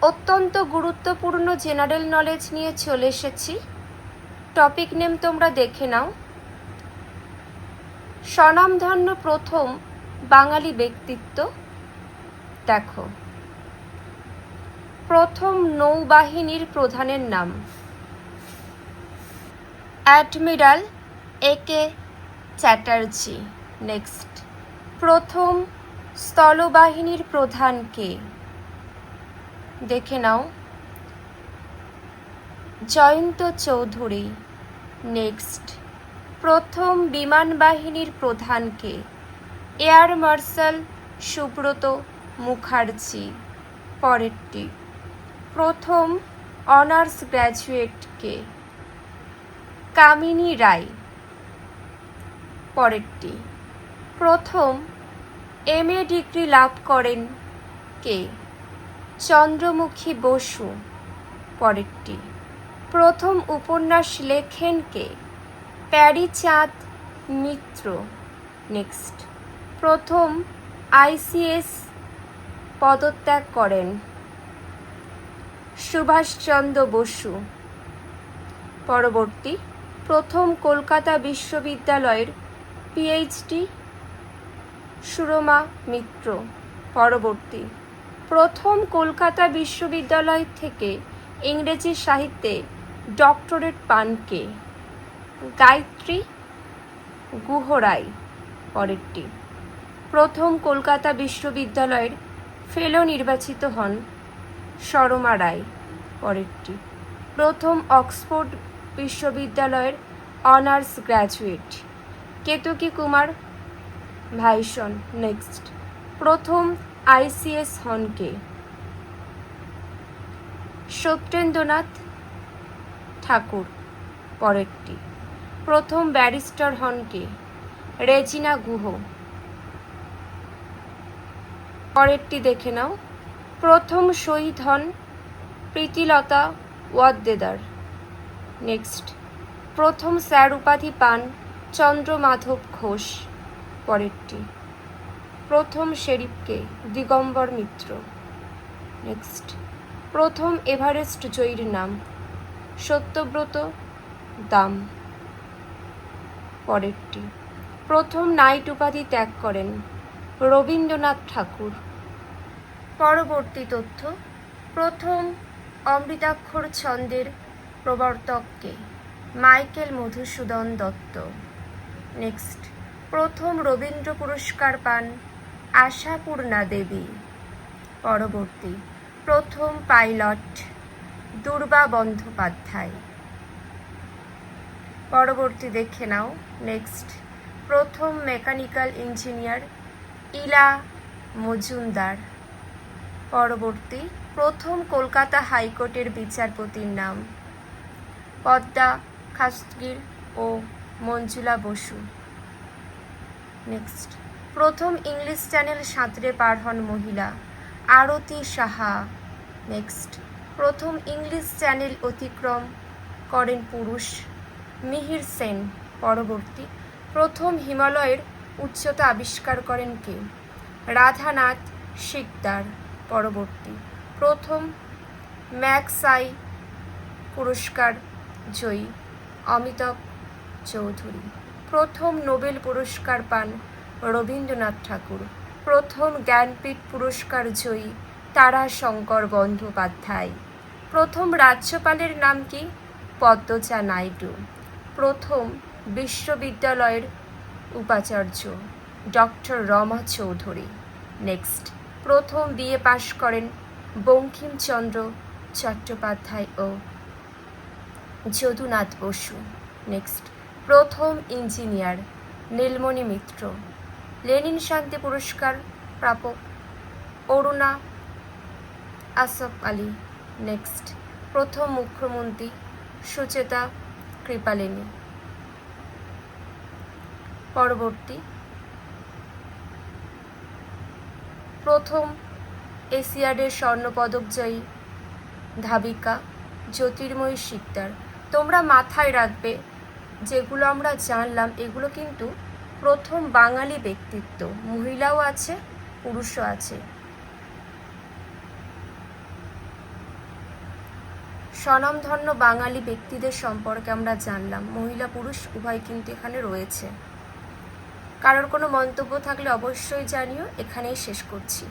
অত্যন্ত গুরুত্বপূর্ণ general knowledge নিয়ে চলে এসেছি। টপিক নেম তোমরা দেখে নাও। স্বনামধন্য প্রথম বাঙালি ব্যক্তিত্ব দেখো। প্রথম নৌবাহিনীর প্রধানের নাম অ্যাডমিরাল A.K. চ্যাটার্জি। নেক্সট, প্রথম স্থলবাহিনীর প্রধান কে? দেখে নাও, জয়ন্ত চৌধুরী। নেক্সট, প্রথম বিমান বাহিনীর প্রধান কে? Air marshal Subroto Mukherjee. পরেরটি, প্রথম অনার্স গ্র্যাজুয়েট কে? কামিনী রায়। পরেরটি, প্রথম MA ডিগ্রি লাভ করেন কে? চন্দ্রমুখী বসু। পরেরটি, প্রথম উপন্যাস লেখেন কে? প্যারীচাঁদ মিত্র। নেক্সট, প্রথম ICS পদত্যাগ করেন? সুভাষচন্দ্র বসু। পরবর্তী, প্রথম কলকাতা বিশ্ববিদ্যালয়ের PhD সুরমা মিত্র। পরবর্তী, প্রথম কলকাতা বিশ্ববিদ্যালয় থেকে ইংরেজি সাহিত্যে ডক্টরেট পান কে? গায়ত্রী গুহরায়। পরেরটি, প্রথম কলকাতা বিশ্ববিদ্যালয়ের ফেলো নির্বাচিত হন সরমা রায়। পরেরটি, প্রথম অক্সফোর্ড বিশ্ববিদ্যালয়ের অনার্স গ্র্যাজুয়েট কেতকী কুমার ভাইসন। নেক্সট, প্রথম ICS হন কে? সত্যেন্দ্রনাথ ঠাকুর। পরেরটি, প্রথম ব্যারিস্টার হন কে? রেজিনা গুহ। পরেরটি দেখে নাও, প্রথম শহীদ হন প্রীতিলতা ওয়াদ্দেদার। নেক্সট, প্রথম স্যার উপাধি পান চন্দ্রমাধব ঘোষ। পরেরটি, প্রথম শেরিফ কে? দিগম্বর মিত্র। নেক্সট, প্রথম এভারেস্ট জয়ীর নাম? সত্যব্রত দাম। পরেরটি, প্রথম নাইট উপাধি ত্যাগ করেন রবীন্দ্রনাথ ঠাকুর। পরবর্তী তথ্য, প্রথম অমৃতাক্ষর ছন্দের প্রবর্তক কে? মাইকেল মধুসূদন দত্ত। নেক্সট, প্রথম রবীন্দ্র পুরস্কার পান আশাপূর্ণা দেবী। পরবর্তী, প্রথম পাইলট দুর্বা বন্দ্যোপাধ্যায়। পরবর্তী দেখে নাও। নেক্সট, প্রথম মেকানিক্যাল ইঞ্জিনিয়ার ইলা মজুমদার। পরবর্তী, প্রথম কলকাতা হাইকোর্টের বিচারপতির নাম পদ্মা খাসগির ও মঞ্জুলা বসু। নেক্সট, প্রথম ইংলিশ চ্যানেল সাঁতরে পার হন মহিলা আরতি সাহা। নেক্সট, প্রথম ইংলিশ চ্যানেল অতিক্রম করেন পুরুষ মিহির সেন। পরবর্তী, প্রথম হিমালয়ের উচ্চতা আবিষ্কার করেন কে? রাধানাথ শিকদার। পরবর্তী, প্রথম ম্যাগসাই পুরস্কার জয়ী অমিতাভ চৌধুরী। প্রথম নোবেল পুরস্কার পান রবীন্দ্রনাথ ঠাকুর। প্রথম জ্ঞানপীঠ পুরস্কার জয়ী তারাশঙ্কর বন্দ্যোপাধ্যায়। প্রথম রাজ্যপালের নাম কি? পদ্মজা নাইডু। প্রথম বিশ্ববিদ্যালয়ের উপাচার্য ডক্টর রমা চৌধুরী। নেক্সট, প্রথম BA পাশ করেন বঙ্কিমচন্দ্র চট্টোপাধ্যায় ও যদুনাথ বসু। নেক্সট, প্রথম ইঞ্জিনিয়ার নীলমণি মিত্র। লেনিন শান্তি পুরস্কার প্রাপক অরুণা আসফ আলী। নেক্সট, প্রথম মুখ্যমন্ত্রী সুচেতা কৃপালিনী। পরবর্তী, প্রথম এশিয়াডের স্বর্ণপদক জয়ী ধাবিকা জ্যোতির্ময়ী শিকদার। তোমরা মাথায় রাখবে, যেগুলো আমরা জানলাম এগুলো কিন্তু প্রথম বাঙালি ব্যক্তিত্ব, মহিলাও আছে পুরুষও আছে। স্বনামধন্য বাঙালি ব্যক্তিদের সম্পর্কে আমরা জানলাম। মহিলা পুরুষ উভয় কিন্তু এখানে রয়েছে। কারোর কোনো মন্তব্য থাকলে অবশ্যই জানিও। এখানেই শেষ করছি।